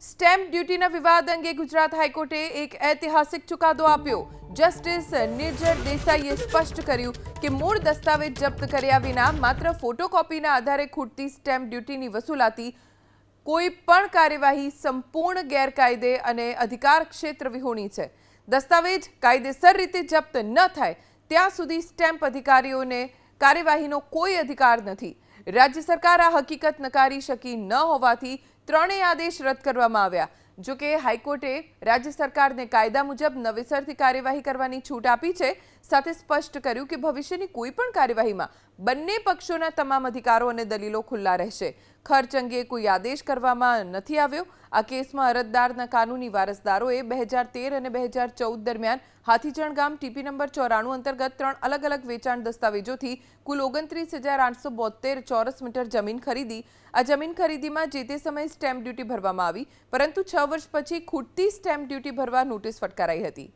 Stamp ડ્યુટીના વિવાદ અંગે ગુજરાત હાઈકોર્ટે એક ઐતિહાસિક ચુકાદો આપ્યો। જસ્ટિસ નિર્જર દેસાઈએ સ્પષ્ટ કર્યું કે મૂળ દસ્તાવેજ જપ્ત કર્યા વિના માત્ર ફોટોકોપીના આધારે ખૂટતી સ્ટેમ્પ ડ્યુટીની વસૂલાતી કોઈ પણ કાર્યવાહી સંપૂર્ણ ગેરકાયદે અને અધિકાર ક્ષેત્ર વિહોણી છે। દસ્તાવેજ કાયદેસર રીતે જપ્ત ન થાય ત્યાં સુધી સ્ટેમ્પ અધિકારીઓને કાર્યવાહીનો કોઈ અધિકાર નથી। રાજ્ય સરકાર આ હકીકત નકારી શકી ન હોવાથી ત્રણેય આદેશ રદ કરવામાં આવ્યા। જો કે હાઈકોર્ટે રાજ્ય સરકારને કાયદા મુજબ નવેસરથી કાર્યવાહી કરવાની છૂટ આપી છે। સાથે સ્પષ્ટ કર્યું કે ભવિષ્યની કોઈ પણ કાર્યવાહીમાં બંને પક્ષોના તમામ અધિકારો અને દલીલો ખુલ્લા રહેશે। ખર્ચ અંગે કોઈ આદેશ કરવામાં નથી આવ્યો। આ કેસમાં અરજદારના કાનૂની વારસદારોએ 2013 અને 2014 દરમિયાન હાથીજણ ગામ ટીપી નંબર 94 અંતર્ગત 3 અલગ અલગ વેચાણ દસ્તાવેજોથી કુલ 29,872 ચોરસ મીટર જમીન ખરીદી। આ જમીન ખરીદીમાં જે તે સમયે સ્ટેમ્પ ડ્યુટી ભરવામાં આવી, પરંતુ 6 વર્ષ પછી ખૂટતી સ્ટેમ્પ ડ્યુટી ભરવા નોટિસ ફટકારાઈ હતી।